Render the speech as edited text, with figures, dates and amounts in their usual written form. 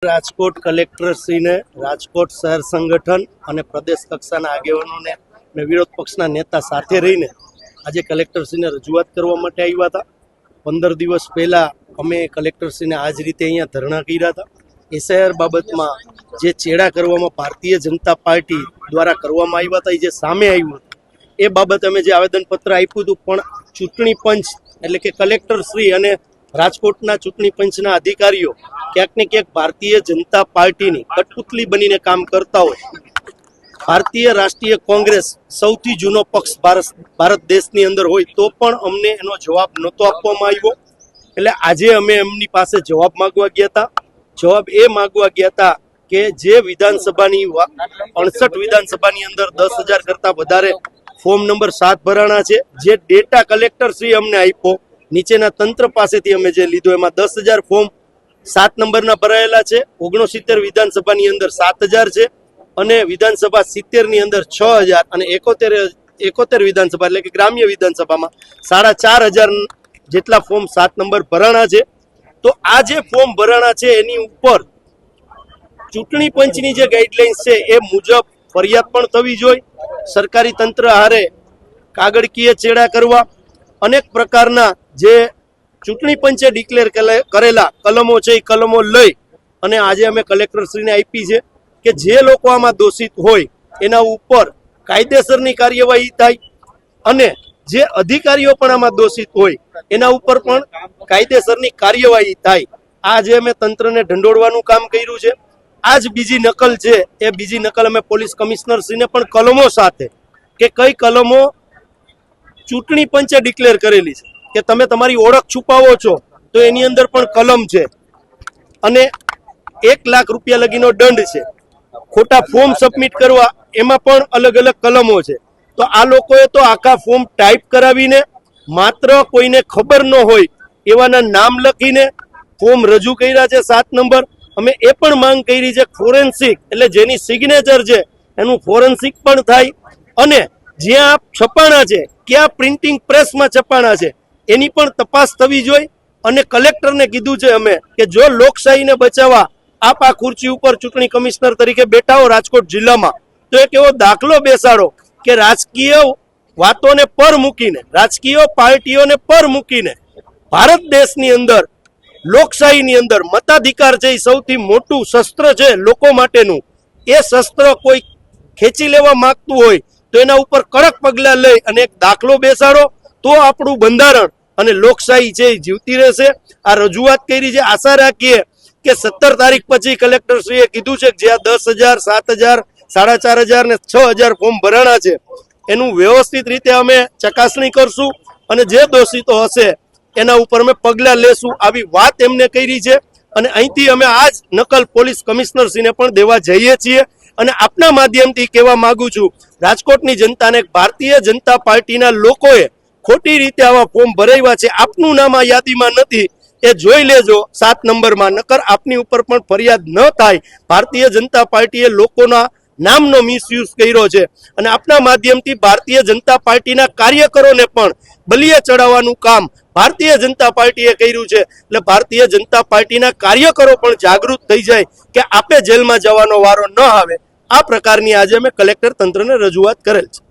રાજકોટ કલેક્ટરશ્રીને રાજકોટ શહેર સંગઠન અને પ્રદેશ કક્ષાના આગેવાનોને અને વિરોધ પક્ષના નેતા સાથે રહીને આજે કલેક્ટરશ્રીને રજૂઆત કરવા માટે આવ્યા હતા। 15 દિવસ પહેલાં અમે કલેક્ટરશ્રીને આ જ રીતે અહીંયા ધરણા કર્યા હતા। એસઆઈઆર બાબતમાં જે ચેડા કરવામાં ભારતીય જનતા પાર્ટી દ્વારા કરવામાં આવ્યા હતા, જે સામે આવ્યું હતું એ બાબતે અમે જે આવેદનપત્ર આપ્યું હતું, પણ ચૂંટણી પંચ એટલે કે કલેક્ટરશ્રી અને રાજકોટના ચૂંટણી પંચના અધિકારીઓ ક્યાંક ને ક્યાંક ભારતીય જનતા પાર્ટીની કઠપુતલી બનીને કામ કરતા હોય। ભારતીય રાષ્ટ્રીય કોંગ્રેસ સૌથી જૂનો પક્ષ ભારત દેશની અંદર હોય તો પણ અમને એનો જવાબ નહોતો આપવામાં આવ્યો। એટલે આજે અમે એમની પાસે જવાબ માંગવા ગયા હતા। જવાબ એ માંગવા ગયા હતા કે જે વિધાનસભાની 68 વિધાનસભાની અંદર 10,000 કરતાં વધારે ફોર્મ નંબર 7 ભરાણા છે, જે ડેટા કલેક્ટરશ્રી અમને આપ્યો, નીચેના તંત્ર પાસેથી અમે જે લીધો, એમાં 10,000 ફોર્મ 7 નંબરના ભરાયેલા છે। 69 વિધાનસભાની અંદર 7,000 છે અને વિધાનસભા 70 ની અંદર 6,000 અને 71 વિધાનસભા એટલે કે ગ્રામ્ય વિધાનસભામાં 4,500 જેટલા ફોર્મ 7 નંબર ભરાણા છે। તો આ જે ફોર્મ ભરાણા છે એની ઉપર ચૂંટણી પંચની જે ગાઈડલાઇન્સ છે એ મુજબ ફરિયાદ પણ થવી જોઈએ। સરકારી તંત્ર હારે કાગળકીય ચેડા કરવા, અનેક પ્રકારના જે ચૂંટણી પંચે ડિક્લેર કરેલા કલમો છે એ કલમો લઈ અને આજે અમે કલેક્ટરશ્રીને આપી છે કે જે લોકો આમાં દોષિત હોય એના ઉપર કાયદેસરની કાર્યવાહી થાય અને જે અધિકારીઓ પણ આમાં દોષિત હોય એના ઉપર પણ કાયદેસરની કાર્યવાહી થાય। આજે અમે તંત્રને ઢંઢોળવાનું કામ કર્યું છે। આ જ બીજી નકલ છે, એ બીજી નકલ અમે પોલીસ કમિશનરશ્રીને પણ કલમો સાથે કે કઈ કલમો ચૂંટણી પંચે ડિક્લેર કરેલી છે કે તમે તમારી ઓળખ છુપાવો છો તો એની અંદર પણ કલમ છે અને 1 લાખ રૂપિયા લગીનો દંડ છે। ખોટા ફોર્મ સબમિટ કરવા એમાં પણ અલગ અલગ કલમો છે। તો આ લોકોએ તો આખા ફોર્મ ટાઈપ કરાવીને માત્ર કોઈને ખબર ન હોય એવાના નામ લખીને ફોર્મ રજૂ કર્યા છે 7 નંબર। અમે એ પણ માંગ કરી છે ફોરેન્સિક એટલે જેની સિગ્નેચર છે એનું ફોરેન્સિક પણ થાય અને જ્યાં છપાણા છે, ક્યાં પ્રિન્ટિંગ પ્રેસમાં છપાણા છે એની પણ તપાસ થવી જોઈએ। અને કલેક્ટરને કીધું છે અમે કે જો લોકશાહીને બચાવવા આપ આ ખુરશી ઉપર ચૂંટણી કમિશનર તરીકે બેઠા હો રાજકોટ જિલ્લામાં, તો એક એવો દાખલો બેસાડો કે રાજકીય વાતોને પર મૂકીને, રાજકીય પાર્ટીઓને પર મૂકીને ભારત દેશની અંદર લોકશાહીની અંદર મતાધિકાર છે એ સૌથી મોટું શસ્ત્ર છે લોકો માટેનું। એ શસ્ત્ર કોઈ ખેંચી લેવા માંગતું હોય તો એના ઉપર કડક પગલાં લઈ અને એક દાખલો બેસાડો, તો આપણું બંધારણ અને લોકશાહી છે એ જીવતી રહેશે। આ રજૂઆત કરી છે। આશા રાખીએ કે 17 તારીખ પછી કલેક્ટરશ્રીએ કીધું છે કે જે આ 10,000, 7,000, 4,500 ને 6,000 ફોર્મ ભરાણા છે એનું વ્યવસ્થિત રીતે અમે ચકાસણી કરશું અને જે દોષિતો હશે એના ઉપર અમે પગલાં લેશું, આવી વાત એમને કરી છે। અને અહીંથી અમે આ જ નકલ પોલીસ કમિશનરશ્રીને પણ દેવા જઈએ છીએ। અને આપના માધ્યમથી કહેવા માંગુ છું રાજકોટની જનતાને, ભારતીય જનતા પાર્ટીના લોકોએ ખોટી રીતે આવા ફોર્મ ભરાવ્યા છે, આપનું નામ આ યાદીમાં નથી, એ જોઈ લેજો 7 નંબરમાં, નકર આપની ઉપર પણ ફરિયાદ ન થાય। ભારતીય જનતા પાર્ટીએ લોકોના નામનો મિસયુઝ કર્યો છે અને આપના માધ્યમથી ભારતીય જનતા પાર્ટીના કાર્યકરોને પણ બલિએ ચડાવવાનું કામ ભારતીય જનતા પાર્ટીએ કર્યું છે। એટલે ભારતીય જનતા પાર્ટીના કાર્યકરો પણ જાગૃત થઈ જાય કે આપે જેલમાં જવાનો વારો ન આવે। આ પ્રકારની આજે અમે કલેક્ટર તંત્રને રજૂઆત કરેલ છે।